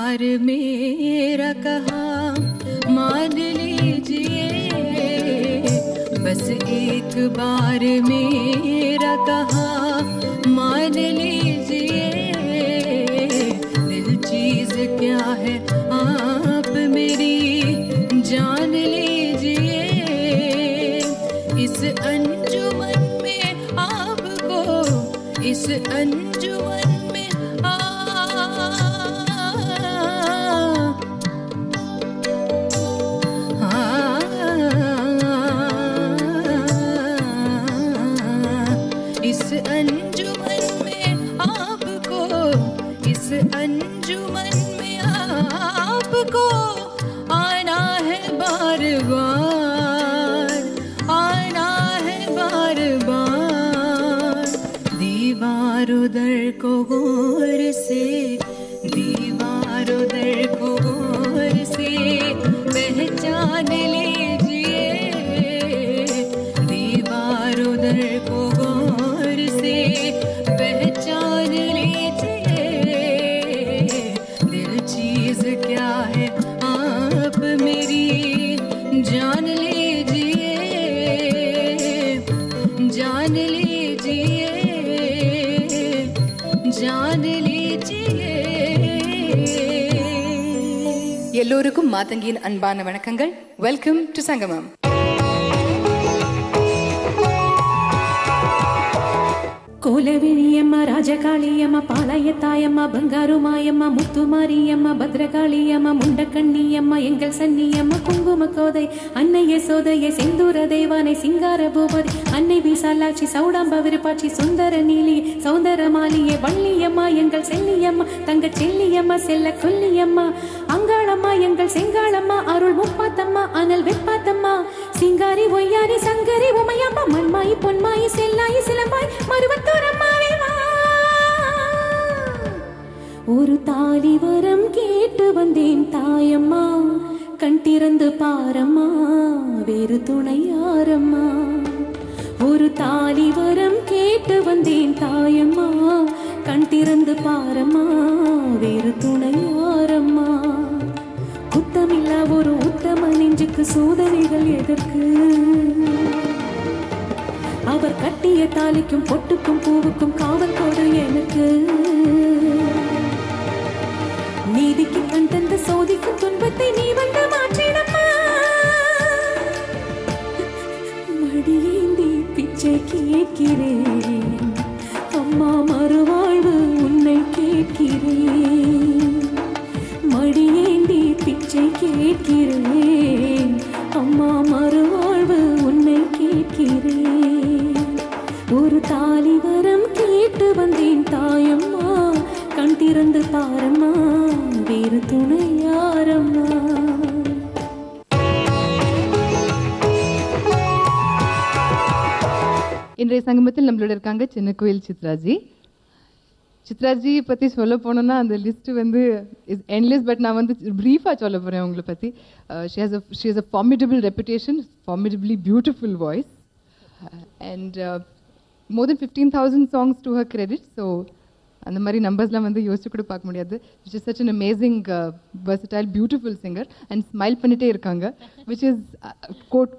बार मेरा कहा मान लीजिए, बस एक बार मेरा कहा मान लीजिए। दिल चीज क्या है आप मेरी जान लीजिए। इस अंजुमन में आपको, इस अंजुमन में इस अंजुमन में आपको, इस अंजुमन में आपको आना है बार बार, आना है बार बार। दीवार उधर को गौर से, दीवार उधर को गौर से पहचान लीजिए। दीवार उधर को गौर से पहचान लीजिए। दिल चीज क्या है आप मेरी जान लीजिए, जान लीजिए, जान लीजिए। எல்லோருக்கும் மாதங்கியின் அன்பான வணக்கங்கள். வெல்கம் டு சங்கமம். கோலவிழியம்மா, ராஜகாளியம்மா, பாளையத்தாயம்மா, பங்காரு மாயம்மா, முத்துமாரியம்மா, பத்ரகாளியம்மா, முண்டக்கண்ணியம்மா, எங்கள் சன்னியம்மா, குங்கும கோதை, அன்னை யசோதையை, செந்தூர தேவானை, சிங்கார பூபதி, அன்னை விசாலாட்சி, சௌடாம்ப விருப்பாட்சி, சுந்தர நீலி, சௌந்தர மாலியே, வள்ளியம்மா, எங்கள் செல்லியம்மா, தங்க செல்லியம்மா, செல்ல கொல்லியம்மா, அங்காளம்மா, எங்கள் செங்காளம்மா, அருள் முப்பாத்தம்மா, அனல் வெப்பாத்தம்மா, சிங்காரி ஒய்யாரி சங்கரி உமையம்மா, மண்மாயி பொன்மாயி செல்லாயி சிலம்பாய் மருவத்தூரம்மாவே வா. ஒரு தாலி வரம் கேட்டு வந்தேன் தாயம்மா, கண் திறந்து பாரம்மா, வேறு துணை யாரம்மா. ஒரு தாலி வரம் கேட்டு வந்தேன் தாயம்மா, கண் திறந்து பாரம்மா, வேறு துணை யாரம்மா. குத்தமில்லா ஒரு உத்தம நெஞ்சுக்கு சோதனைகள் எதற்கு? அவர் கட்டிய தாலிக்கும் பொட்டுக்கும் பூவுக்கும் காவல் கோடு எனக்கு. நீதிக்கு கண் தந்த சோதிக்கும் துன்பத்தை நீ வந்து மாற்றிடம்மா. மடியேந்தி பிச்சை கேட்கிறேன் அம்மா, மறுவாழ்வு உன்னை கேட்கிறேன். மடியேந்தி பிச்சை கேட்கிறேன் அம்மா, மறுவாழ்வு உன்னை கேட்கிறேன். ஒரு தாலி வரம் கேட்டு வந்தேன் தாயம்மா, கண் திறந்து பாரம்மா, வேறு துணை யாரம்மா. இன்றைய சங்கமத்தில் நம்மளோட இருக்காங்க சின்ன கோயில் சித்ராஜி. சித்ராஜி பற்றி சொல்ல போனோன்னா அந்த லிஸ்ட்டு வந்து இஸ் என்லெஸ். பட் நான் வந்து ப்ரீஃபாக சொல்ல போகிறேன் உங்களை பற்றி. She has a formidable reputation, formidably beautiful voice, and more than 15,000 songs to her credit. So அந்த மாதிரி நம்பர்ஸ்லாம் வந்து யோசிச்சு கூட பார்க்க முடியாது. which is such an amazing versatile beautiful singer and smile பண்ணிட்டே இருக்காங்க, which is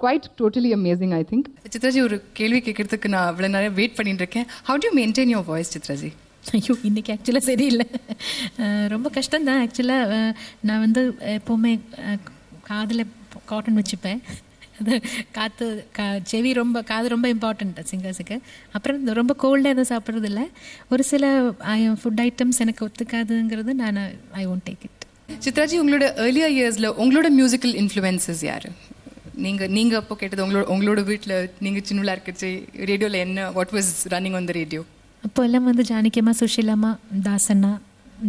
quite totally amazing I think. Chitraji, ஒரு கேள்வி கேட்கறதுக்கு நான் அவ்வளோ நேரம் வெயிட் பண்ணிட்டு இருக்கேன். how do you maintain your voice Chitraji? ஐயோ, இன்றைக்கி ஆக்சுவலாக சரியில்லை, ரொம்ப கஷ்டம்தான். ஆக்சுவலாக நான் வந்து எப்போவுமே காதில் காட்டன் வச்சுப்பேன். அது செவி ரொம்ப, காது ரொம்ப இம்பார்ட்டண்ட் சிங்கர்ஸுக்கு. அப்புறம் ரொம்ப கோல்டாக எதுவும் சாப்பிட்றதில்ல. ஒரு சில ஃபுட் ஐட்டம்ஸ் எனக்கு ஒத்துக்காதுங்கிறது நான் I won't take it. Chitraji, உங்களோட ஏர்லியர் இயர்ஸில் உங்களோட மியூசிக்கல் இன்ஃப்ளூயன்சஸ் யார்? நீங்கள் அப்போ கேட்டது உங்களோட வீட்டில் நீங்கள் சின்னதாக இருக்கச்சு ரேடியோவில் என்ன, what was running on the radio? அப்போ எல்லாம் வந்து ஜானகியம்மா, சுஷீலாம்மா, தாசண்ணா,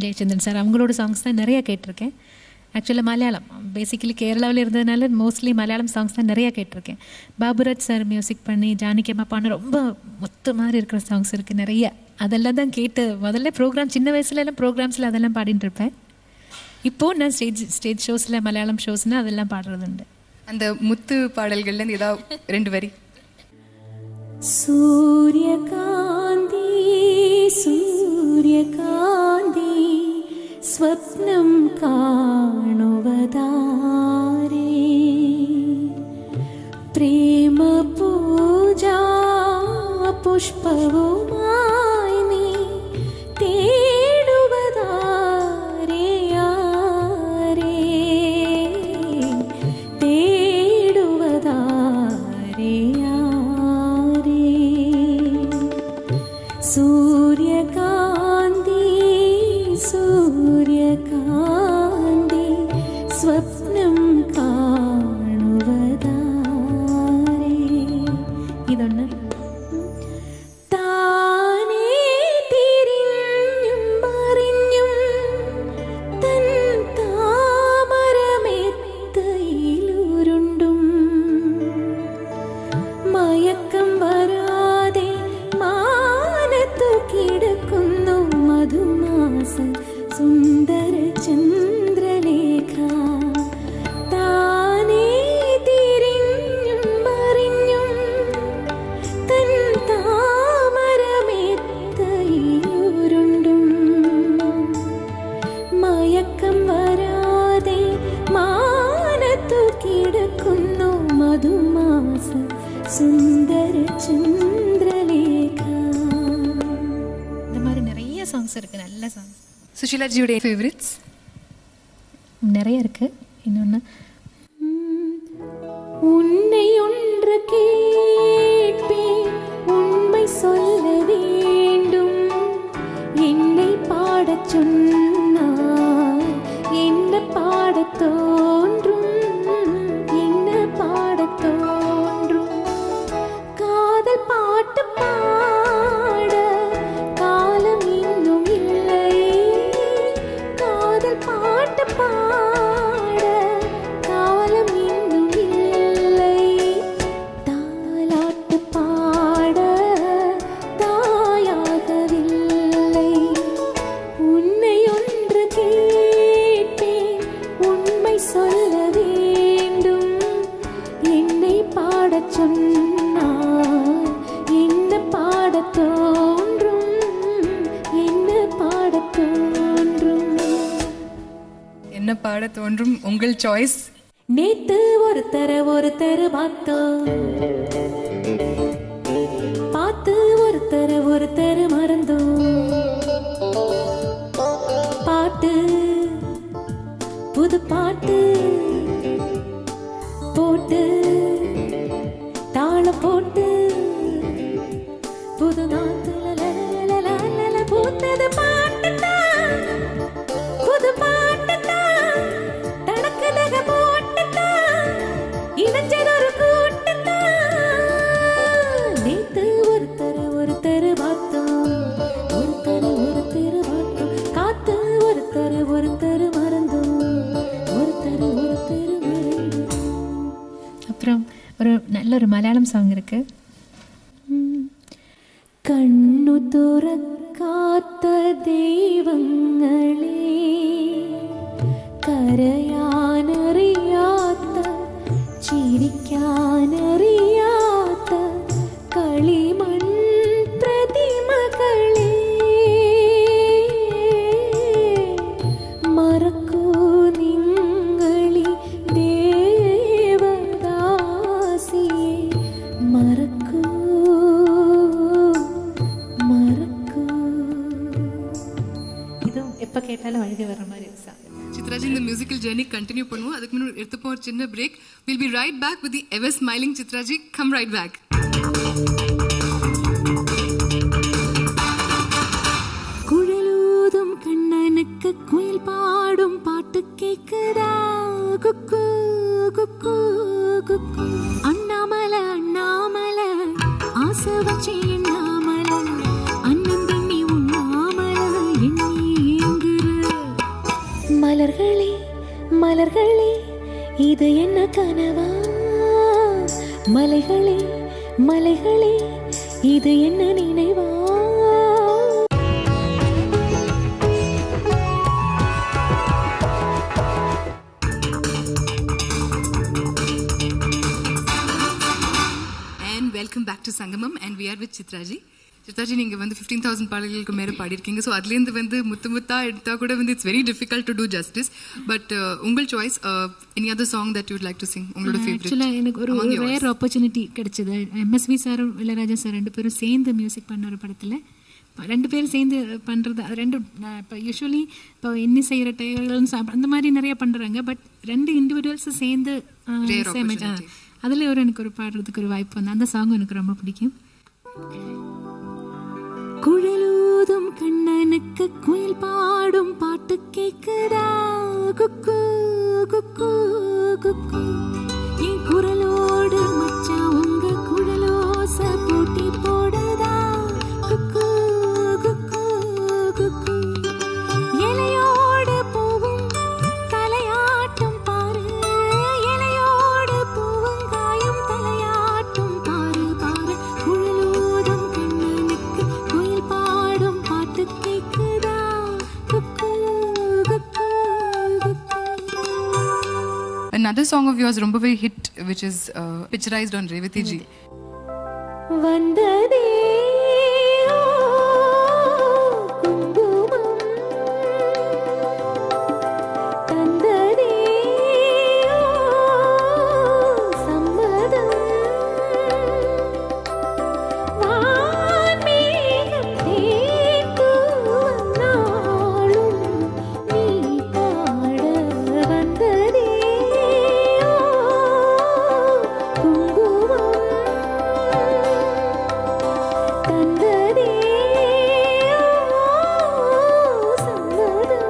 ஜெயச்சந்திரன் சார், அவங்களோட சாங்ஸ் தான் நிறையா கேட்டிருக்கேன். ஆக்சுவலாக மலையாளம், பேசிக்கலி கேரளாவில் இருந்ததுனால மோஸ்ட்லி மலையாளம் சாங்ஸ் தான் நிறையா கேட்டிருக்கேன். பாபுராஜ் சார் மியூசிக் பண்ணி ஜானகியம்மா பாடின ரொம்ப மொத்த மாதிரி இருக்கிற சாங்ஸ் இருக்குது நிறைய. அதெல்லாம் தான் கேட்டு முதல்ல ப்ரோக்ராம், சின்ன வயசுலலாம் ப்ரோக்ராம்ஸில் அதெல்லாம் பாடிட்டு இருப்பேன். இப்போது நான் ஸ்டேஜ் ஷோஸில் மலையாளம் ஷோஸ்னால் அதெல்லாம் பாடுறது உண்டு. அந்த முத்து பாடல்கள்லேருந்து ஏதாவது 2 வரி. சூரியகாந்தி சூரியகாந்தி സ്വപ്നം കാണുവതാരേ പ്രേമ പൂജാ പുഷ്പവുമായി നീ തേടുവതാരേ ആരേ തേടുവതാരേ ആരേ സൂര്യകാന്തി സൂര്യകാന്തി സ്വപ്നം കാണുവതാരേ ഇതൊന്ന് താനേ തിരിഞ്ഞും മറിഞ്ഞും തൻ താമരമെത്തയിലുരുണ്ടും മയക്കം വരാതെ മാനത്തു കിടക്കുന്നു മധുമാസ സുന്ദര ചന്ദ്രലേഖ താനേ തിരിഞ്ഞും മറിഞ്ഞും തൻ താമരമെത്തയിലുരുണ്ടും മയക്കം വരാതെ മാനത്തു കിടക്കുന്നു മധുമാസ സുന്ദര ചന്ദ്രലേഖ. இந்த மாதிரி நிறைய சாங்ஸ் இருக்குது, நல்ல சாங்ஸ் சுஷீலாஜியோட ஃபேவரட்ஸ் நிறைய இருக்குது. இன்னொன்று உன்னை ஒன்று கேட்பேன், உண்மை சொல்ல வேண்டும். என்னை பாடச் சொன்னால் என்ன பாடத் தோன்றும், என்ன பாடத் தோன்றும். காதல் பாட்டு பாட காலம் இன்னும் இல்லை. காதல் பாட்டு பாட காலம் இன்னும் இல்லை. தாலாட்டு பாட தாயாகவில்லை. உன்னை ஒன்று கேட்பேன், உண்மை சொல்ல வேண்டும். என்னை பாடச் சொன்னால் என்ன பாடத் தோன்றும், என்ன பாடத் தோன்றும். என்ன பாட தோன்றும் உங்கள் சாய்ஸ். நேத்து ஒருத்தர பார்த்தோம், பார்த்து ஒருத்தர மறந்தோம். பாட்டு புது பாட்டு போட்டு தாளம் போட்டு புது நாத்துல பூத்தது பாட்டுத்தான், புது பாட்டுத்தான், தனக்குதக போட்டுத்தான், இணைஞ்சதொரு கூட்டுத்தான். நேத்து ஒருத்தர பார்த்தோம், ஒருத்தர பார்த்தோம். காத்து ஒருத்தர மறந்தோம், ஒருத்தர மறந்தோம். அப்புறம் ஒரு நல்ல ஒரு மலையாளம் சாங் இருக்குது. കണ്ണു തുറക്കാത്ത ദൈവങ്ങളെ, കരയാനറിയാത്ത ചിരിക്കാനറിയാത്ത കളിമൺ പ്രതിമകളെ, മറക്കൂ നിങ്ങളി ദേവദാസിയെ, മറക്കൂ மறக்கൂ. இதுவும் எப்போ கேட்டாலும் அழுகை வர்ற மாதிரி இருக்கு சார். சித்ராஜி, இந்த மியூசிக்கல் ஜர்னி கண்டினியூ பண்ணுவோம். அதுக்கு முன்னாடி எடுத்துப்போம் ஒரு சின்ன break. We'll be right back with the ever smiling Chitraji. Come right back. குழலூதும் கண்ணனுக்கு குயில் பாடும் பாட்டு கேக்குதா? குக்கு குக்கு குக்கு. அண்ணாமல அண்ணாமல ஆசை வச்சு எண்ணாமல, அண்ணன் தண்ணி உண்ணாமல எண்ணி ஏங்குற. மலர்களே மலர்களே இது என்ன கனவா? மலைகளே மலைகளே இது என்ன நினைவா? And welcome back to Sangamam, and we are with Chitraji. சித்தாஜி நீங்கள் வந்து 15,000 பாடல்களுக்கு மேலே பாடியிருக்கீங்க. ஸோ அதுலேருந்து வந்து முத்தா எடுத்தால் கூட வந்து it's very difficult to do justice. But உங்கள் choice, any other song that you'd like to sing, உங்களோட ஃபேவரட்? ஆக்சுவலாக எனக்கு ஒரு ரேர் ஆப்பர்ச்சுனிட்டி கிடைச்சது. MSV சாரும் இளையராஜா சார் 2 பேரும் சேர்ந்து மியூசிக் பண்ண ஒரு படத்தில் 2 பேரும் சேர்ந்து பண்ணுறது. அது 2 இப்போ யூஸ்வலி இப்போ என்ன செய்கிற டைவர்களும் அந்த மாதிரி நிறைய பண்ணுறாங்க. பட் 2 இண்டிவிஜுவல்ஸும் சேர்ந்து அதில் எனக்கு ஒரு பாடுறதுக்கு ஒரு வாய்ப்பு வந்து அந்த சாங் எனக்கு ரொம்ப பிடிக்கும். குழலூதும் கண்ணனுக்கு குயில் பாடும் பாட்டு கேக்குதா, குக்கு குக்கு குக்கு, என் குரலோடு மச்சா உங்க குழலோச போட்டி போடுதா, குக்கு குக்கு குக்கு, இலையோடு பூவும் தலையாட்டும் பாரு, இலையோடு பூவும் காயும் தலையாட்டும் பாரு பாரு, குழலூதும் கண்ணனுக்கு குயில் பாடும் பாட்டு கேக்குதா, குக்கு குக்கு குக்கு. Another song of yours ரொம்பவே hit, which is picturized on Revati ji. வந்ததே குங்குமம், தந்ததே சம்மதம், வான்மேகம் தேர்ந்து வந்தாலும் நீ பாட வந்ததே குங்குமம், தந்ததே சம்மதம்.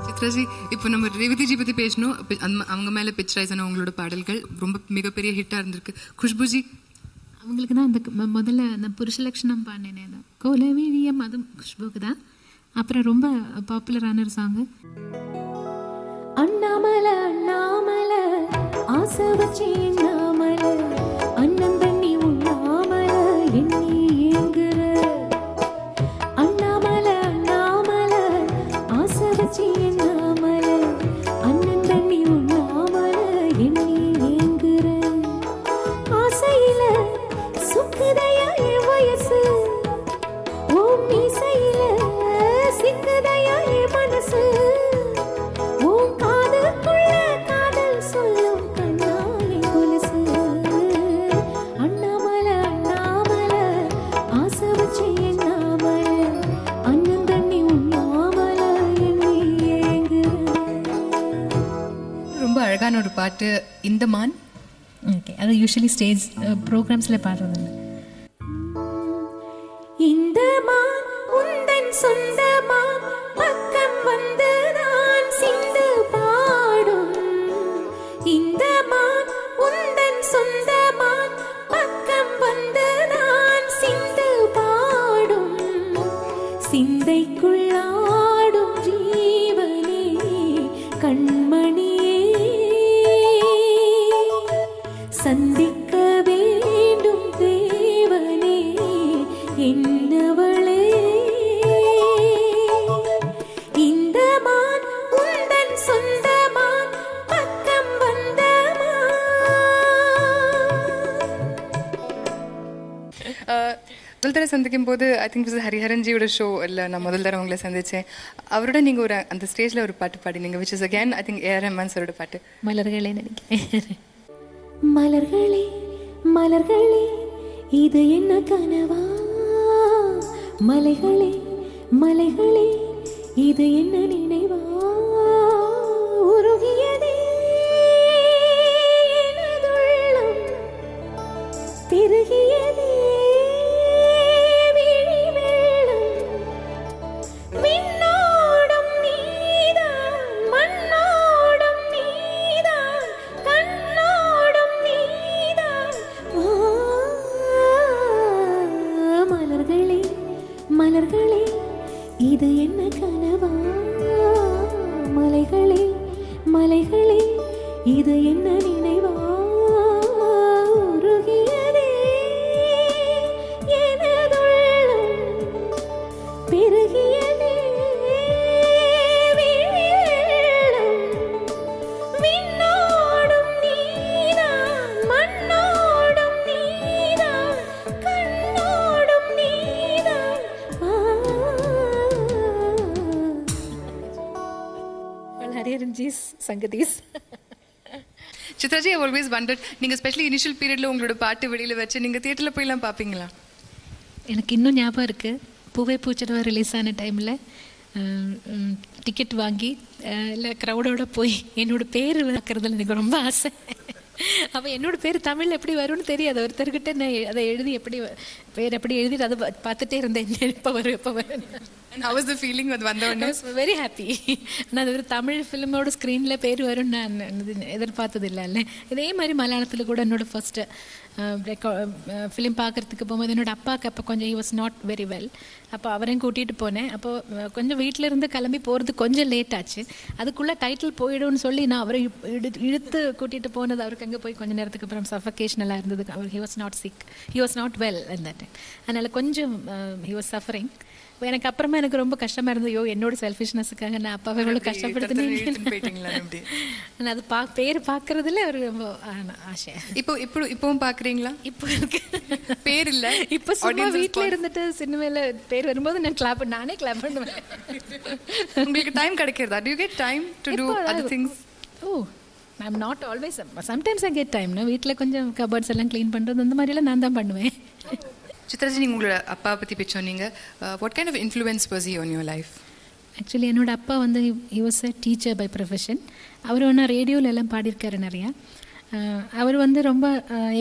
சித்ராஜி, இப்போ நம்ம ரேவதி ஜி பற்றி பேசணும். அவங்க மேலே பிக்சரைஸ் ஆன உங்களோட பாடல்கள் ரொம்ப மிகப்பெரிய ஹிட்டாக இருந்திருக்கு. குஷ்புஜி அவங்களுக்கு தான் அந்த முதல்ல அந்த புருஷலட்சணம் பாடினேனே தான், கோலவிழியம், அதுவும் குஷ்புக்கு தான். அப்புறம் ரொம்ப பாப்புலரான ஒரு சாங்கு அண்ணாமல அண்ணாமல ஆசை வச்சு எண்ணாமல, அண்ணன் தண்ணி உண்ணாமல எண்ணி ஏங்குற, அண்ணாமல அண்ணாமல ஆசை வச்சு எண்ணாமல, அண்ணன் தண்ணி உண்ணாமல எண்ணி ஏங்குற, ஆசையில சுக்குதையா என் வயசு, ஓ மீசையில சிக்குதையா என் மனசு, உன் காதுக்குள்ள காதல் சொல்லும் கண்ணாலே கொலுசு, அண்ணாமல அண்ணாமல ஆசை வச்சு எண்ணாமல, அண்ணன் தண்ணி உண்ணாமல எண்ணி ஏங்குற. ரொம்ப அழகான ஒரு பாட்டு இந்த மான். ஓகே, அது யூஸ்வலி ஸ்டேஜ் ப்ரோக்ராம்ஸில் பாடுறது. இந்த மான் உந்தன் சொந்தமான், பக்கம் வந்து நான் சிந்து பாடும், இந்த மான் உந்தன் சொந்தமான், பக்கம் வந்து நான் சிந்து பாடும், சிந்தைக்குள்ளாடும் ஜீவனே கண்மணியே, சந்திக்க வேண்டும் தேவனே என்னவளே, இந்த மான் உந்தன் சொந்தமான், பக்கம் வந்த முதல் தடவை சந்திக்கும் போது ஐ திங்க் ஹரிஹரன்ஜியோட ஷோ இல்லை, நான் முதல் தடவை உங்களை சந்தித்தேன். அவரோட நீங்கள் ஒரு அந்த ஸ்டேஜில் ஒரு பாட்டு பாடினீங்க, which is again I think AR Rahman சாரோட பாட்டு, மலர்களே நினைக்கிறேன். மலர்களே மலர்களே இது என்ன கனவா, மலைகளே மலைகளே இது என்ன நினைவா, உருகியதே எனதுள்ளம், பெருகியதே விழி வெள்ளம், விண்ணோடும் நீதான் மண்ணோடும் நீதான் கண்ணோடும் நீதான், மலர்களே மலர்களே இது என்ன கனவா, மலைகளே மலைகளே இது என்ன நினைவா, உருகியதே எனதுள்ளம், பெருகியதே விழி வெள்ளம், விண்ணோடும் நீதான் மண்ணோடும் நீதான் ஹரிஹரன்ஜிஸ் சங்கதிஸ். சித்ராஜி, ஐ ஆல்வேஸ் வண்டர்ட், நீங்கள் ஸ்பெஷலி இனிஷியல் பீரியடில் உங்களோட பாட்டு வெளியில் வச்சு நீங்கள் தியேட்டரில் போயெல்லாம் பார்ப்பீங்களா? எனக்கு இன்னும் ஞாபகம் இருக்குது, பூவே பூச்சடவா ரிலீஸ் ஆன டைமில் டிக்கெட் வாங்கி இல்லை க்ரௌடோட போய் என்னோடய பேர் வைக்கிறதுல எனக்கு ரொம்ப ஆசை. அப்போ என்னோடய பேர் தமிழ் எப்படி வரும்னு தெரியாது, ஒருத்தர்கிட்ட நான் அதை எழுதி எப்படி பேர் எப்படி எழுதிட்டு அதை பார்த்துட்டே இருந்தேன், எப்போ வரும் எப்போ வரும். And how was the feeling அது வந்தவொடனே? Very happy. ஆனால் அது ஒரு தமிழ் ஃபிலிமோட ஸ்க்ரீனில் பேர் வரும் நான் எதிர்பார்த்தது இல்லைல்ல. இதே மாதிரி மலையாளத்தில் கூட என்னோடய ஃபஸ்ட்டு ஃபிலிம் பார்க்குறதுக்கு போகும்போது என்னோடய அப்பாவுக்கு அப்போ கொஞ்சம் he was not very well. அப்போ அவரையும் கூட்டிகிட்டு போனேன். அப்போது கொஞ்சம் வீட்டில் இருந்து கிளம்பி போகிறது கொஞ்சம் லேட் ஆச்சு. அதுக்குள்ளே டைட்டில் போயிடும்னு சொல்லி நான் அவரை இழுத்து கூட்டிகிட்டு போனது. அவருக்கு அங்கே போய் கொஞ்சம் நேரத்துக்கு அப்புறம் சஃபகேஷனெல்லாம் இருந்தது. அவர் he was not sick, he was not well அந்த டைம். அதனால் கொஞ்சம் ஹி வாஸ் சஃபரிங். எனக்கு அப்புறமா எனக்கு ரொம்ப கஷ்டமாக இருந்தது, யோ என்னோட செல்ஃபிஷ்னஸுக்காக நான் அப்பாவை எவ்வளோ கஷ்டப்படுத்தினேன். அது பேர் பார்க்கறதுல ஒரு ரொம்ப ஆசை. இப்போவும் பார்க்குறீங்களா? இப்போ இருக்கு பேர் இல்லை, இப்போ சும்மா வீட்டில் இருந்துட்டு சினிமாவில் பேர் வரும்போது நானே கிளாப் பண்ணுவேன். உங்களுக்கு டைம் கிடைக்கிறதா? Do you get time to do other things? Oh, I'm not always. Sometimes I get time. வீட்டில் கொஞ்சம் கபர்ட்ஸ் எல்லாம் க்ளீன் பண்ணுறது அந்த மாதிரிலாம் நான் தான் பண்ணுவேன். சித்ராஜி, நீங்கள் உங்களோட அப்பா பற்றி பேச சொன்னீங்க. What kind of influence was he on your life? Actually என்னோட அப்பா வந்து he was a teacher by profession. அவர் ஒன்றா ரேடியோவில் எல்லாம் பாடியிருக்காரு நிறையா. அவர் வந்து ரொம்ப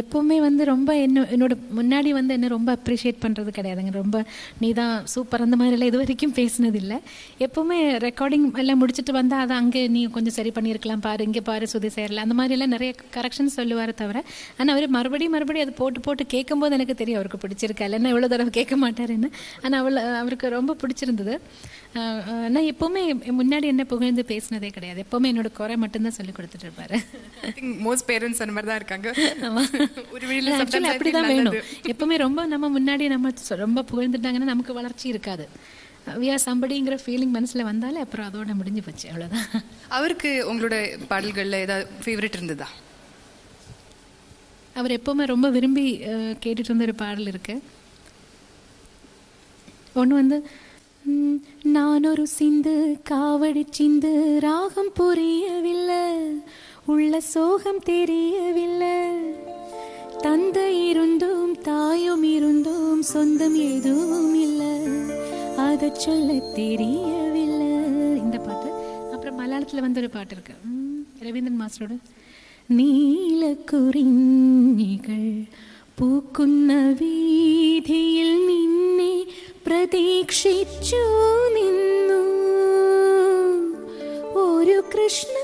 எப்போவுமே வந்து ரொம்ப என்னோட முன்னாடி வந்து என்ன ரொம்ப அப்ரிஷியேட் பண்ணுறது கிடையாதுங்க. ரொம்ப நீ தான் சூப்பர் அந்த மாதிரிலாம் இது வரைக்கும் பேசினதில்லை. எப்போவுமே ரெக்கார்டிங் எல்லாம் முடிச்சுட்டு வந்தால் அதை அங்கே நீ கொஞ்சம் சரி பண்ணியிருக்கலாம், பாரு இங்கே பாரு சுதி சேரல அந்த மாதிரிலாம் நிறைய கரெக்ஷன் சொல்லுவார் தவிர. ஆனால் அவர் மறுபடியும் அதை போட்டு கேட்கும்போது எனக்கு தெரியும் அவருக்கு பிடிச்சிருக்கா, இல்லைன்னா எவ்வளோ தடவை கேட்க மாட்டாருன்னு. ஆனால் அவருக்கு ரொம்ப பிடிச்சிருந்தது. ஆனால் எப்போவுமே முன்னாடி என்ன புகழ்ந்து பேசினதே கிடையாது. எப்போவுமே என்னோட குறை மட்டும்தான் சொல்லி கொடுத்துட்டு இருப்பாரு. மோஸ்ட் பேரண்ட்ஸ் அந்த மாதிரி தான் இருக்காங்க. அப்படிதான் வேணும். எப்பவுமே ரொம்ப நம்ம முன்னாடி நம்ம ரொம்ப புகழ்ந்துட்டாங்கன்னா நமக்கு வளர்ச்சி இருக்காது. வி ஆர் சம்படிங்கிற ஃபீலிங் மனசில் வந்தாலே அப்புறம் அதோட முடிஞ்சு போச்சு, அவ்வளோதான். அவருக்கு உங்களோட பாடல்களில் ஏதாவது ஃபேவரட் இருந்ததா? அவர் எப்போவுமே ரொம்ப விரும்பி கேட்டுட்டு இருந்த ஒரு பாடல் இருக்கு. ஒன்று வந்து நான் ஒரு சிந்து காவடி சிந்து ராகம் புரியவில்லை, உள்ள சோகம் தெரியவில்லை, தந்தை இருந்தும் தாயும் இருந்தும் சொந்தம் எதுவும் இல்லை, அதை சொல்ல தெரியவில்லை. இந்த பாட்டு. அப்புறம் மலையாளத்தில் வந்து ஒரு பாட்டு இருக்கு രവീന്ദ്രൻ മാസ്റ്ററോട്. നീല കുറിഞ്ഞികൾ പൂക്കുന്ന വീതിയിൽ നിന്നെ പ്രതീക്ഷിച്ചു നിന്നു, ഒരു കൃഷ്ണ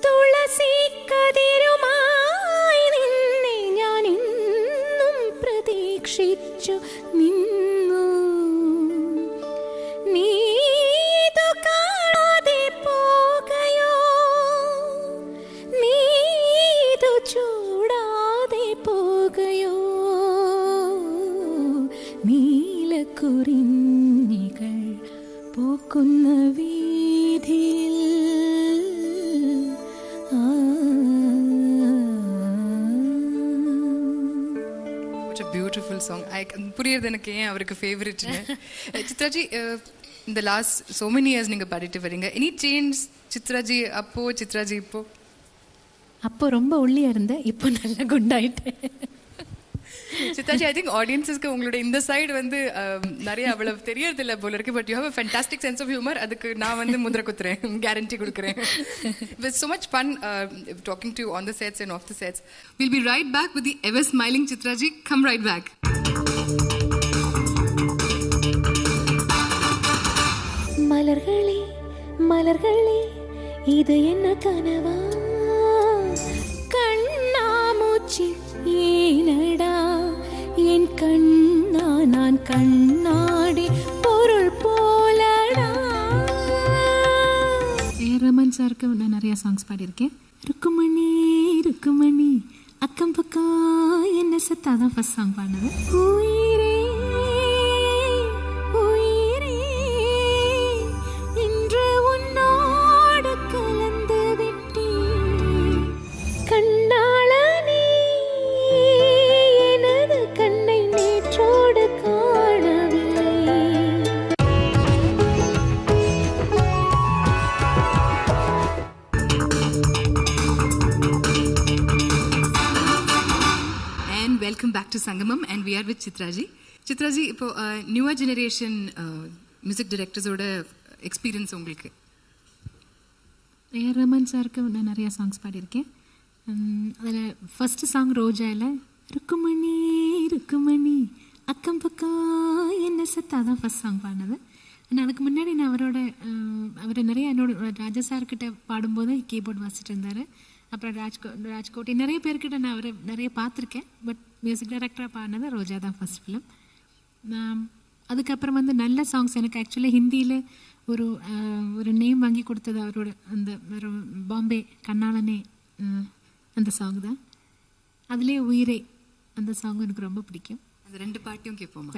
തുളസി കതിരുമായി നിന്നെ ഞാൻ ഇന്നും പ്രതീക്ഷിച്ചു നിന്നു. നീതു കാണാതെ പോകയോ, നീതു ചൂടാതെ പോകയോ, നീലക്കുറിഞ്ഞികൾ പൂക്കുന്ന വീതിയിൽ. Beautiful song. புரியுறது எனக்கு ஏன் அவருக்கு ஃபேவரட்னு. சித்ராஜி, இந்த லாஸ்ட் சோ மெனி இயர்ஸ் நீங்கள் பாடிட்டு வரீங்க. எனி சேஞ்ச் சித்ராஜி அப்போ சித்ராஜி இப்போ? அப்போ ரொம்ப ஒல்லியாக இருந்தேன், இப்போ நல்லா குண்டாயிட்டேன். சித்தாஜி, ஐ திங்க் ஆடியன்ஸஸ்க்கு உங்களோட இந்த சைடு வந்து நிறைய அவ்வளவு தெரியறது இல்லை போல இருக்கு. But you have a fantastic sense of humour. அதுக்கு நான் வந்து முதிரை குத்துறேன், கேரண்டி கொடுக்குறேன். It was so much fun talking to you on the sets and off the sets. We'll be right back with the ever smiling Chitraji. Come right back. மலர்களே மலர்களே இது என்ன கனவா, கண்ணாமூச்சி ஏனடா என் கண்ணா, நான் கண்ணாடி பொருள் போலடா. ரமன் சாருக்கு நான் நிறைய சாங்ஸ் பாடியிருக்கேன். ருக்குமணி ருக்குமணி அக்கம் பக்கம் என்ன சத்தா தான் ஃபர்ஸ்ட் சாங் பாடினது. உயிரே உயிரே இன்று உன்னோடு கலந்து விட்டேன், கண்ணாளனே எனது கண்ணை நேற்றோடு காணவில்லை. Welcome back to Sangamam and we are with Chitraji. Chitraji, இப்போ நியூவர் ஜெனரேஷன் மியூசிக் டைரக்டர்ஸோட எக்ஸ்பீரியன்ஸ் உங்களுக்கு? ஏஆர் ரஹ்மான் சாருக்கு நான் நிறையா சாங்ஸ் பாடியிருக்கேன். அதில் ஃபஸ்ட்டு சாங் ரோஜாவில் ருக்குமணி ருக்குமணி அக்கம் பக்கம் என்ன சத்தா தான் ஃபஸ்ட் சாங் பாடினது. ஆனால் அதுக்கு முன்னாடி நான் அவரை நிறைய என்னோட ராஜா சார்கிட்ட பாடும்போது கீபோர்ட் வாசிச்சுட்டு இருந்தார். அப்புறம் ராஜ்கோட்டி நிறைய பேர்கிட்ட நான் அவரை நிறைய பார்த்துருக்கேன். பட் மியூசிக் டைரக்டராக பாடினது ரோஜா தான் ஃபஸ்ட் ஃபிலிம். அதுக்கப்புறம் வந்து நல்ல சாங்ஸ் எனக்கு ஆக்சுவலாக ஹிந்தியில் ஒரு நேம் வாங்கி கொடுத்தது அவரோட அந்த பாம்பே கண்ணாளனே அந்த சாங் தான். அதுலேயே உயிரே அந்த சாங் எனக்கு ரொம்ப பிடிக்கும். அந்த 2 பாட்டையும் கேட்போமா?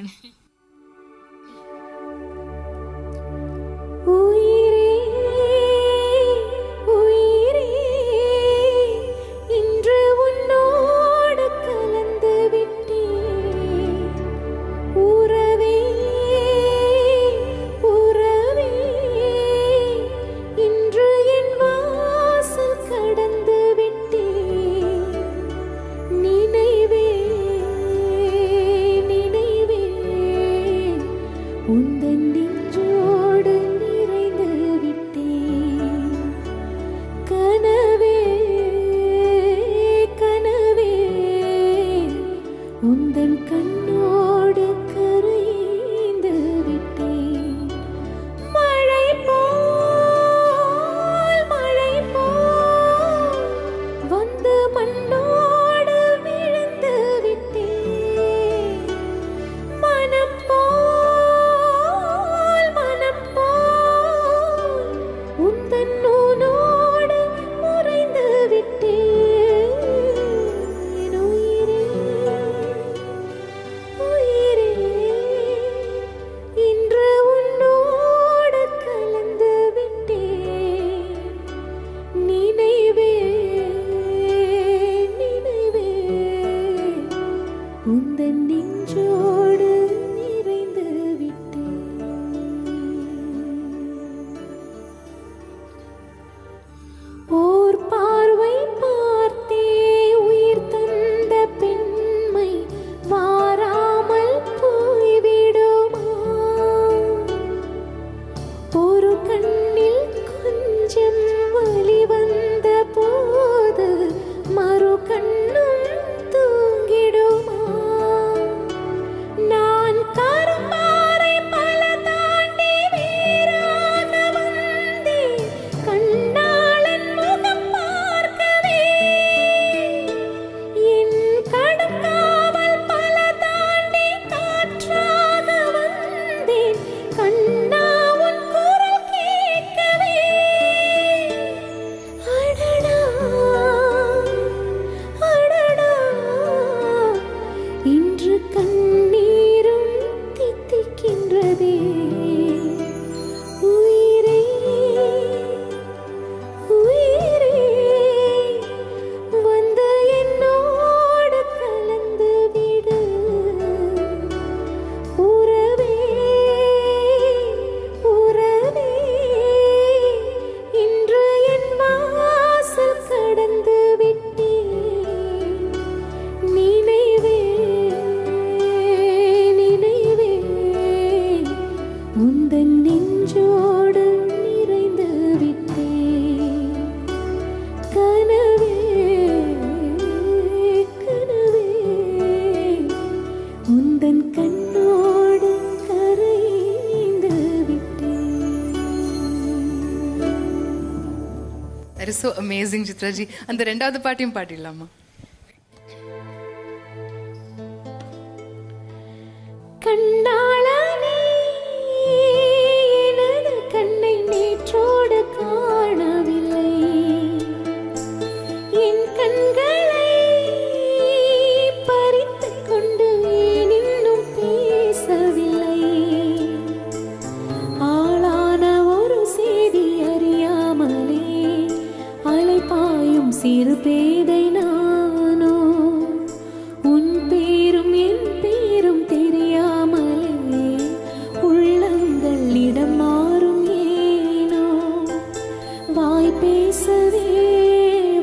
That is so amazing, Chitraji. And the ரெண்டாவது பாட்டையும் பாடிடலாமா? கண்ணாளனே எனது கண்ணை நேற்றோடு காணவில்லை, என் கண்களை பறித்துக் கொண்டு ஏன் இன்னும் பேசவில்லை, ஆளான ஒரு செய்தி அறியாமலே அலைபாயும் சிறு பேதை நானோ, உன் பேரும் என் பேரும் தெரியாமலே உள்ளங்கள் இடம் மாறும் ஏனோ, வாய் பேசவே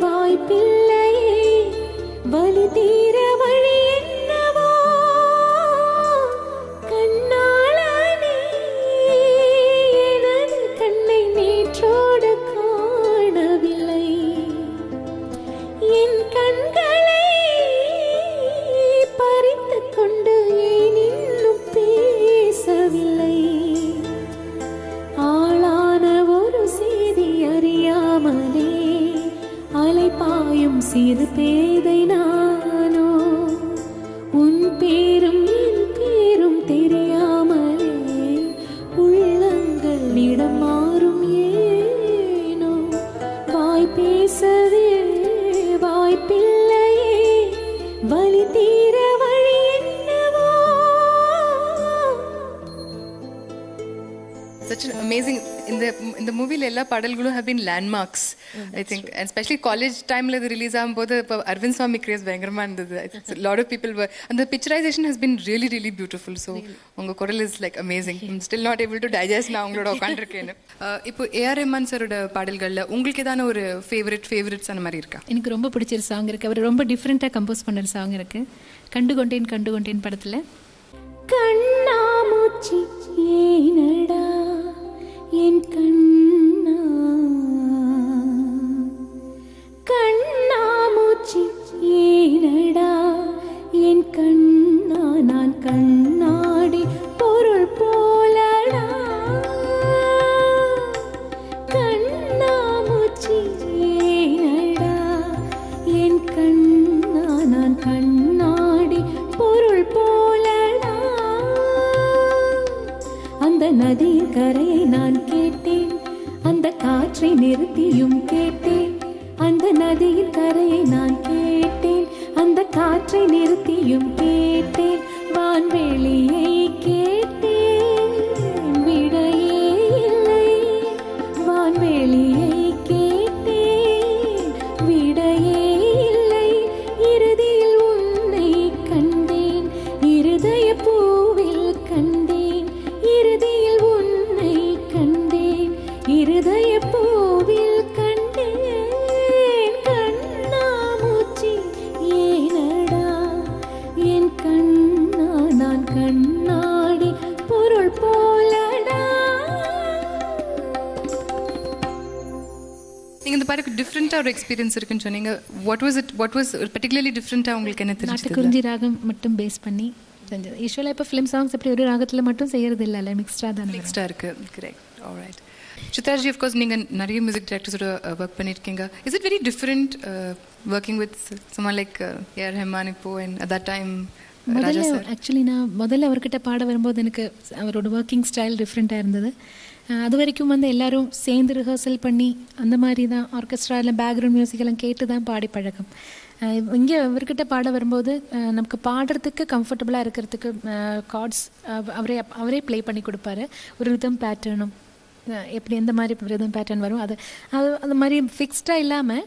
வாய்ப்பில்லையே, வலி தீர வழி என்ன சிறு பேதை நானோ, உன் பேரும் என் பேரும் தெரியாமலே உள்ளங்கள் இடம் மாறும் ஏனோ. வாய் பேசவே வாய்ப்பில்லையே, வலி தீர வழி என்னவோ. Such an amazing in the movie எல்லா பாடல்களும் have been landmarks, I think, and especially college timeல இது ரிலீஸ் ஆகும்போது இப்போ அரவிந்த் சுவாமி கிரேஸ் பயங்கரமா இருந்தது. A lot of people were, and the picturization has been really really beautiful. So உங்க குரல் is like amazing. I'm still not able to digest நான் உங்களோட உட்கார்ந்திருக்கேன். இப்போ ஏஆர் ரஹ்மான் சாரோட பாடல்கள்ல உங்களுக்கு ஏதான ஒரு ஃபேவரட்ஸ் அந்த மாதிரி இருக்கா? எனக்கு ரொம்ப பிடிச்ச ஒரு சாங் இருக்கு. அவர் ரொம்ப டிஃப்ரெண்ட்டாக கம்போஸ் பண்ண ஒரு சாங் இருக்கு. கண்டுகொண்டேன் படத்தில். கண்ணாமூச்சி ஏனடா என் கண்ணா, கண்ணாமூச்சி ஏனடா என் கண்ணா, நான் கண்ணாடி பொருள் போலடா. கண்ணாமூச்சி ஏனடா என் கண்ணா, நான் கண்ணாடி பொருள் போலடா. அந்த நதியின் கரையை நான் கேட்டேன், அந்த காற்றை நிறுத்தியும் கேட்டேன். அந்த நதியின் கரையை நான் கேட்டேன், அந்த காற்றை நிறுத்தியும் கேட்டேன். வான்வெளியை கேட்டேன், விடையே இல்லை. வான்வெளியை கேட்டேன், விடையே இல்லை. இறுதியில் உன்னை கண்டேன், இருதய பூவில் கண்டேன். இறுதியில் உன்னை கண்டேன், இருதய பூவில் கண்டேன். கண்ணாமூச்சி ஏனடா என் கண்ணா, நான் கண்ணாடி பொருள் போலடா. நீங்க இந்த பாட்டுக்கு டிஃப்ரெண்டா ஒரு எக்ஸ்பீரியன்ஸ் இருக்குன்னு சொன்னீங்க. வாட் வாஸ் particularly டிஃப்ரெண்டா உங்களுக்கு என்ன தெரிஞ்சது? நாட்டுக்குறிஞ்சி ராகம் மட்டும் பேஸ் பண்ணி செஞ்சது. யூஸ்வலாக இப்போ ஃபிலிம் சாங்ஸ் அப்படி ஒரு ராகத்தில் மட்டும் செய்யறது இல்லை, மிக்ஸ்டாக தான். மிக்ஸ்டாக இருக்கு. Correct. Alright. Chitraji, of course நீங்கள் நிறைய மியூசிக் டைரக்டர்ஸோட ஒர்க் பண்ணியிருக்கீங்க. Is it very different working with someone like A R Rahman இப்போ and at that time Raja sir? Actually நான் முதல்ல அவர்கிட்ட பாட வரும்போது எனக்கு அவரோட ஒர்க்கிங் ஸ்டைல் டிஃப்ரெண்ட்டாக இருந்தது. அது வரைக்கும் வந்து எல்லாரும் சேர்ந்து ரிஹர்சல் பண்ணி அந்த மாதிரி தான் ஆர்கெஸ்ட்ராவில் பேக்ரவுண்ட் மியூசிக் எல்லாம் கேட்டு தான் பாடி பழக்கம். இங்கே அவர்கிட்ட பாட வரும்போது நமக்கு பாடுறதுக்கு கம்ஃபர்டபுளாக இருக்கிறதுக்கு கார்ட்ஸ் அவரே ப்ளே பண்ணி கொடுப்பாரு. ஒரு ரிதம் பேட்டர்னும் எப்படி எந்த மாதிரி ரிதம் பேட்டர்ன் வரும் அது அது மாதிரி ஃபிக்ஸ்டாக இல்லாமல்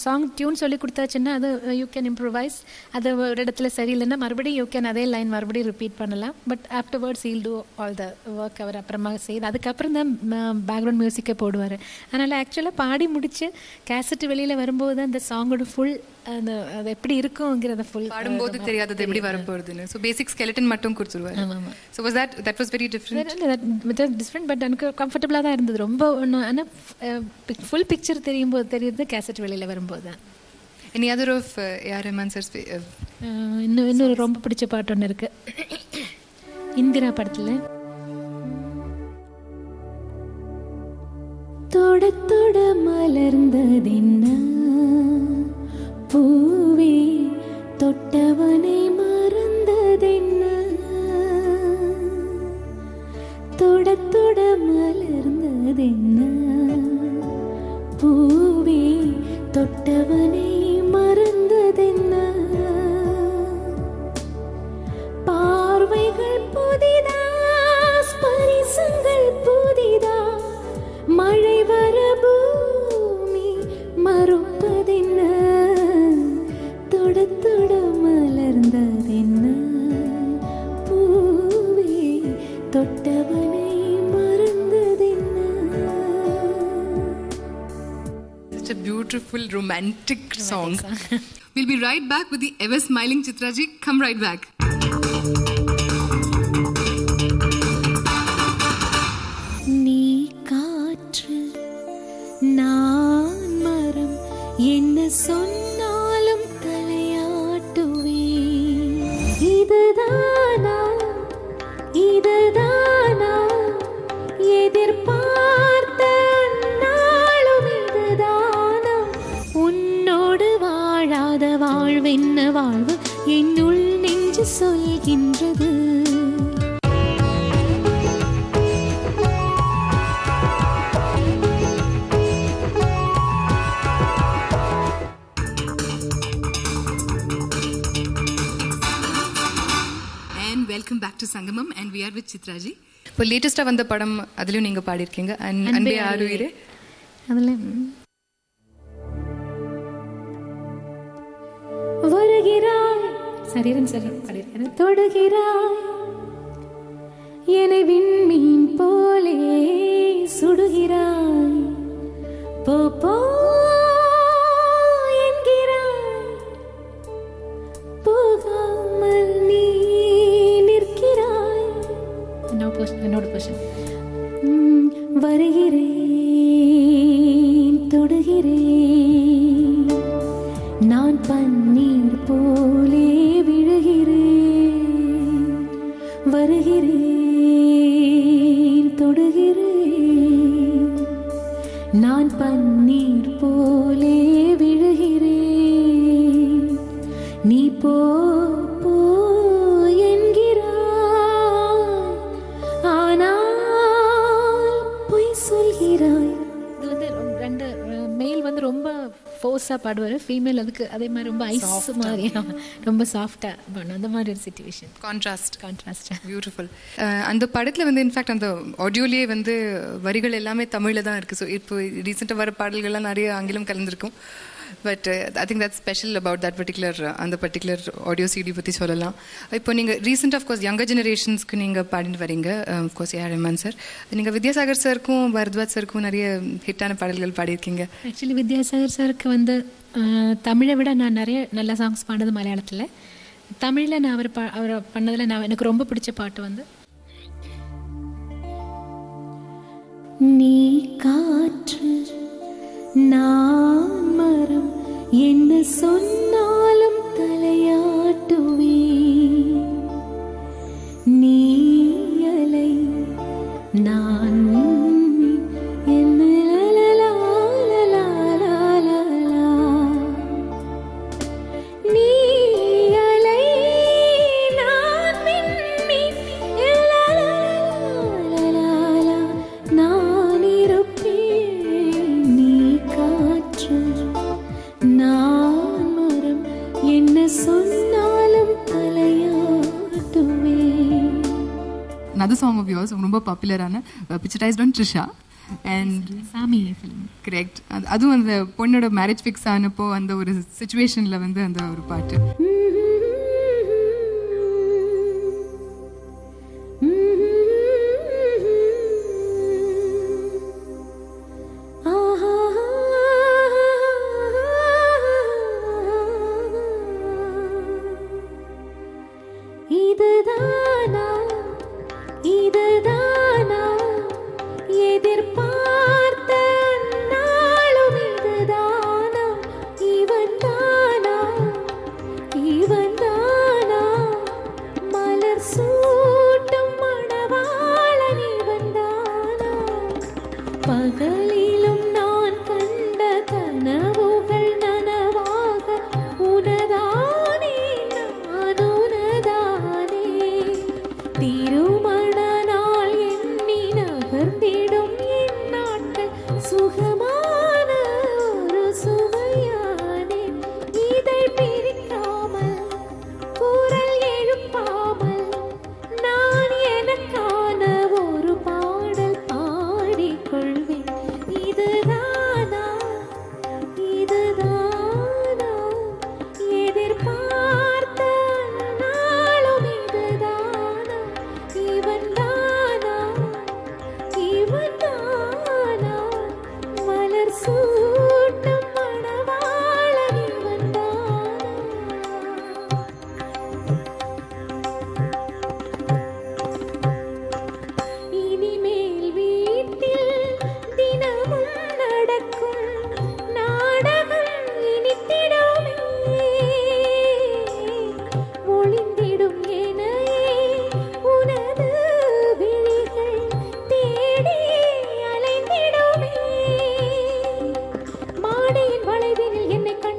சாங் டியூன் சொல்லி கொடுத்தாச்சுன்னா அது யூ கேன் இம்ப்ரூவைஸ். அது ஒரு இடத்துல சரியில்லைன்னா மறுபடியும் யூ கேன் அதே லைன் மறுபடியும் ரிப்பீட் பண்ணலாம். But afterwards he'll do all the work. அவர் அப்புறமா செய்து அதுக்கப்புறம் தான் பேக்ரவுண்ட் மியூசிக்கை போடுவார். அதனால் ஆக்சுவலாக பாடி முடித்து கேசட் வெளியில் வரும்போது அந்த சாங்கோட ஃபுல் அந்த அது எப்படி இருக்குங்கிறத ஃபுல் பாடும்போது தெரியாதது எப்படி வரப்போகுதுன்னு. ஸோ பேசிக் ஸ்கெலட்டன் மட்டும் கொடுத்துருவாரு. So was that was very different. But எனக்கு கம்ஃபர்டபுளாக தான் இருந்தது ரொம்ப. ஆனால் ஃபுல் பிக்சர் தெரியுது கேசட் வெளியில் வரும்போது தான். Any other of A R Rahman sir's? இன்னொரு ரொம்ப பிடிச்ச பாட்டு ஒன்று இருக்கு, இந்திரா படத்தில். தொட தொட மலர்ந்ததென்ன பூவே, தொட்டவனை மறந்ததென்ன. தொட தொட மலர்ந்ததென்ன பூவே, தொட்டவனை மறந்ததென்ன. பார்வைகள் புதிதா, ஸ்பரிசங்கள் புதிதா, மழை வர பூமி மறுப்பதென்ன. தொட தொட மலர்ந்ததென்ன பூவே, தொட்டவனை மறந்ததென்ன. Such a beautiful romantic song. We'll be right back with the ever smiling Chitraji. Come right back. நீ காற்று நான் மரம், என்ன சொன்னாலும் தலையாட்டுவேன். இதுதானா இதுதானா எதிர்பார்த்த நாளும் இதுதானா, உன்னோடு வா என்ன வாழ்வு என்னுள் நெஞ்சு சொல்கின்றது. Welcome back to Sangamam and we are with Chitraji. இப்போ லேட்டஸ்ட்டாக வந்த படம் அதுலேயும் நீங்கள் பாடியிருக்கீங்க அன்பே ஆருயிரே. அதில் வருகிறாய் சரீரன் சரி பாடியிருக்கேன். தொடுகிறாய் என்னை விண்மீன் போலே சுடுகிறாய். போ போ என்கிறாய் போகாமல் நீ என்னோட போஷன். வருகிறேன் தொடுகிறேன் நான் பன்னீர் போலே விழுகிறேன். வருகிறேன் தொடுகிறேன் நான் பன்னீர் போலே விழுகிறேன். நீ போ ரொம்ப ஃபோர்ஸாக பாடுவார், ஃபீமேல் அதுக்கு அதே மாதிரி ரொம்ப ஐஸ் மாதிரி ரொம்ப சாஃப்டாக பண்ணும். அந்த மாதிரி ஒரு சிச்சுவேஷன். Contrast beautiful. அந்த படத்தில் வந்து இன்ஃபேக்ட் அந்த ஆடியோலேயே வந்து வரிகள் எல்லாமே தமிழில் தான் இருக்குது. ஸோ இப்போ ரீசெண்டாக வர பாடல்கள்லாம் நிறைய ஆங்கிலம் கலந்துருக்கும். But I think that's special about that அந்த பர்டிகுலர் ஆடியோ சிடி பற்றி சொல்லலாம். இப்போ நீங்கள் ரீசெண்டாக அஃப்கோர்ஸ் யங்கர் ஜெனரேஷன்ஸ்க்கு நீங்கள் பாடிட்டு வரீங்க. அஃப்கோர்ஸ் ஏஆர் ரஹ்மான் சார், நீங்கள் வித்யாசாகர் சாருக்கும் பரத்வாஜ் சாருக்கும் நிறைய ஹிட்டான பாடல்கள் பாடியிருக்கீங்க. ஆக்சுவலி வித்யாசாகர் சாருக்கு வந்து தமிழை விட நான் நிறைய நல்ல சாங்ஸ் பாடுறது மலையாளத்தில். தமிழில் நான் அவர் பண்ணதில் எனக்கு ரொம்ப பிடிச்ச பாட்டு வந்து நீ காற்று நான் மரம் என்ன சொன்னாலும் தலையாட்டுவே. நீ அலை நான் என்ன நீ அலை நான் மின்மின் நான் இருப்பேன். நீ காற்று நான் மரம் என்ன சொன்னாலும் தலையாட்டுவே. Another song of yours ரொம்ப பாப்புலரான picturized on Trisha and சாமி ஃபிலிம். கரெக்ட். அதுவும் அந்த பொண்ணோட மேரேஜ் ஃபிக்ஸ் ஆனப்போ அந்த ஒரு சிச்சுவேஷனில் வந்து அந்த ஒரு பாட்டு. இதுதானா எதிர்பார்த்த நாளும் இதுதானா இவன் தானா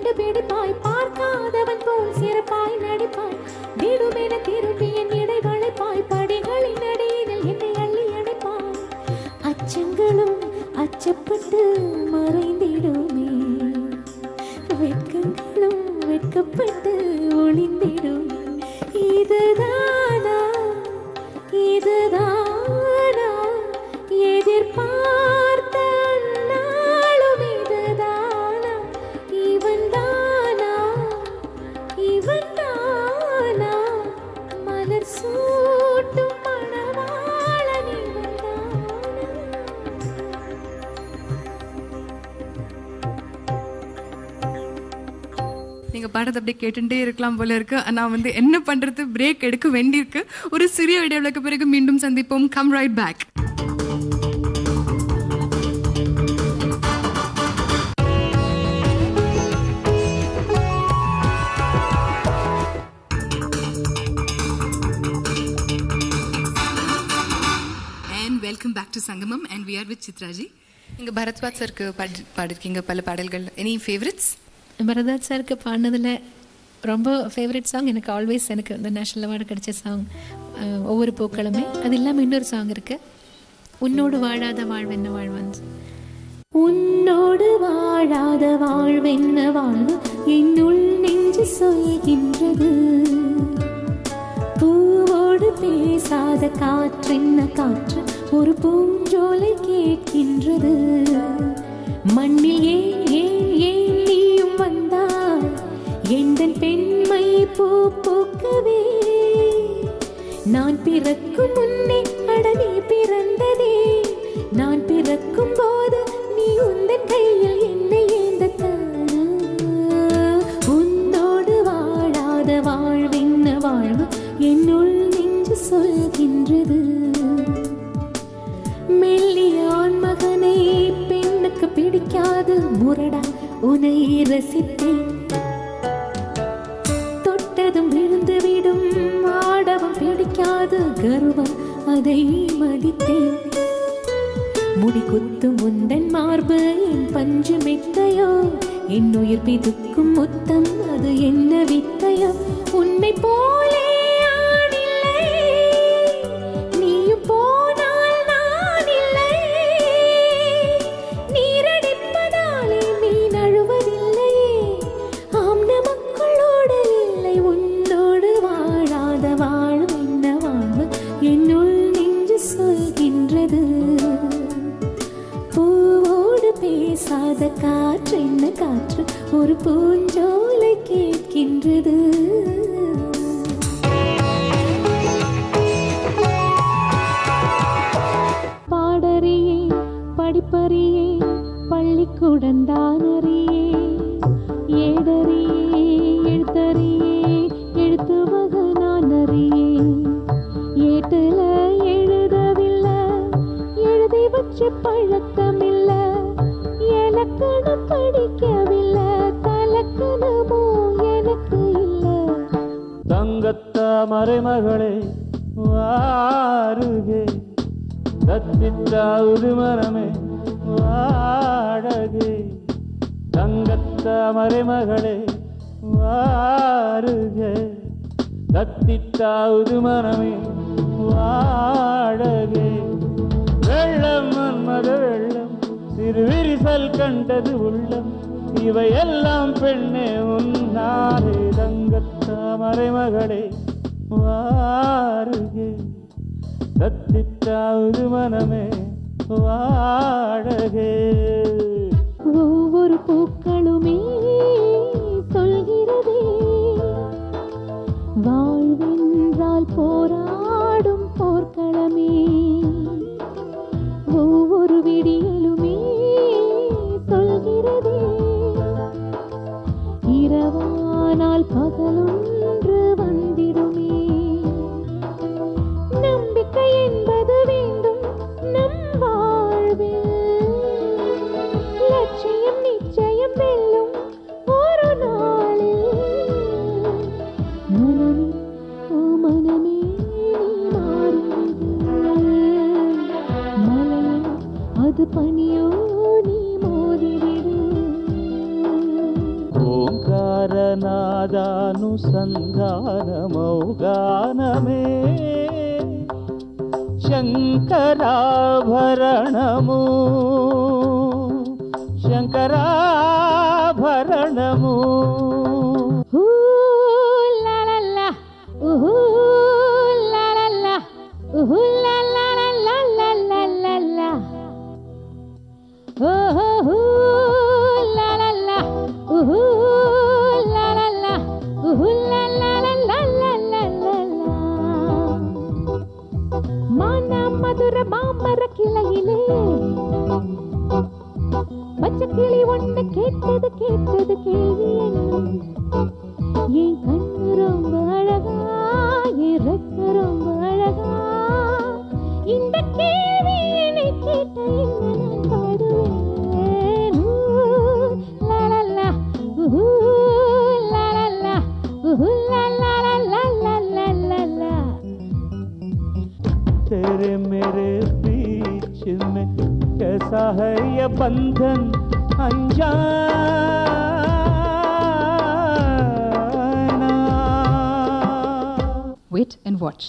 கண்டுபிடிப்பாய், பார்க்காதவன் போல் சிறப்பாய் நடிப்பாய், திடுமென திரும்பி என் இடை வளைப்பாய், படிகளின் அடியில் என்னை அள்ளி அடைப்பாய், அச்சங்களும் அச்சப்பட்டு மறைந்திடுமே, வெட்கங்களும் வெட்கப்பட்டு ஒளிந்திடுமே. இதுதானா இதுதானா எதிர்பார்த்த நாளும், இதுதானா இவன் தானா இவன் தானா மலர் சூட்டும் மணவாளன் இவன் தானா. நீங்க பாடுறது அப்படியே கேட்டுட்டே இருக்கலாம் போல இருக்கு. நான் வந்து என்ன பண்றது, பிரேக் எடுக்க வேண்டியிருக்கு. ஒரு சிறிய இடைவெளிக்கு பிறகு மீண்டும் சந்திப்போம். Come right back. And welcome back to Sangamam and we are with Chitraji. நீங்க பரத்வாஜ் சருக்கு பாடிருக்கீங்க பல பாடல்கள். Any favourites? பரத்வாஜ் சாருக்கு பாடினதில் ரொம்ப ஃபேவரட் சாங் எனக்கு ஆல்வேஸ் எனக்கு இந்த நேஷ்னல் அவார்டு கிடைச்ச சாங் ஒவ்வொரு பூக்களுமே. அது இல்லாமல் இன்னொரு சாங் இருக்குது, உன்னோடு வாழாத வாழ்வென்ன வாழ்வான். உன்னோடு வாழாத வாழ்வென்ன வாழ்வு என்னுள் நெஞ்சு சொல்கின்றது, பூவோடு பேசாத காற்றென்ன காற்று ஒரு பூஞ்சோலை கேட்கின்றது, மண்ணில் ஏன் ஏன் ஏன் நீயும் வந்தாய் எந்தன் பெண்மை பூ பூக்கவே, நான் பிறக்கும் முன்னே அட நீ பிறந்ததே, நான் பிறக்கும் போது நீ உந்தன் கையில் என்னை ஏந்தத்தானா, உன்னோடு வாழாத வாழ்வென்ன வாழ்வு என்னுள் நெஞ்சு சொல்கின்றது, மெல்லியான் மகனை பெண்ணுக்கு பிடிக்காது முரடா உனை ரசித்தேன், தொட்டதும் விழுந்துவிடும் ஆடவம் பிடிக்காது கர்வம் அதை மதித்தேன், முடி குத்தும் முந்தன் மார்பு என் பஞ்சு மெத்தையோ, என் உயிர் பிதுக்கும் முத்தம் அது என்ன வித்தையோ, உன்னை போலே ஆணில்லை நீயும் போனால் நான் இல்லை, நீரடிப்பதாலே மீன் அழுவதில்லையே, ஆம் நமக்குள்ளோடு இல்லை, உன்னோடு வாழாத வாழ்வென்ன வாழ்வு என்னுள் நெஞ்சு சொல்கின்றது, பூவோடு பேசாத காற்று என்ன காற்று ஒரு பூஞ்சோலை கேட்கின்றது. பாடறியே படிப்பறியே பள்ளிக்கூடந்தானறியே, ஏடறியே எழுத்தறியே எழுத்து மகனான் அறியே, ஏட்டுல எழுதவில்லை எழுதி வச்சு பழக்கமில்ல, இலக்கணம் படிக்கவில்லை தலக்கணமோ எனக்கு இல்ல, தங்கத்த மறைமகளே வாருகே, தத்தித்தாவது மரமே வாடகே, தங்கத்த மறைமகளே வாருகே, தத்தித்தாவது மரமே வாடகே, வெள்ளம் மன்மத வெள்ளம் சிறு விரிசல் கண்டது உள்ளம், இவையெல்லாம் பெண்ணே உன்னாரே, தங்கத்த மறைமகளே வாருகே, தத்தித்தாவது மனமே வாடகே. ஒவ்வொரு பூக்களுமே சொல்கிறதே வாழ்வென்றால் போராடும் போர்க்களமே, ஒவ்வொரு விடியலுமே சொல்கிறதே இரவானால் பகலொன்று வந்திடுமே, நம்பிக்கை என்பது வேண்டும் நம் வாழ்வில், லட்சியம் நிச்சயம் வெல்லும் ஒரு நாளில், மனமே ஓ மனமே நீ மாறுவது, மலையோ அது பனியோ நீ மோதிவிடு, శృంగారనాదానుసంధానమౌగానమే శంకరాభరణము శంకరాభరణము. ఊ లా లా లా, ఊహూ లా లా లా, ఊహూ లా లా లా లా లా లా లా లా. ఓహూ లా లా లా, ఊహూ లా లా లా, ఊహూ లా లా లా లా లా లా లా లా. மான மதுர மாமர கிளையிலே பச்சை கிளி ஒண்ணு கேட்டது கேட்டது கேள்வி என்னும். என் கண்ணு ரொம்ப அழகா, என் ரெக்க ரொம்ப அழகா, இந்த கேள்வி என்னை கேட்ட என்ன நான் பாடுவேன். ஊ, லா லா லா, ஊஹூ, லா லா லா, ஊஹூ, லா லா லா லா லா லா லா லா. तेरे मेरे बीच में कैसा है ये बंधन अनजाना. Wait and watch.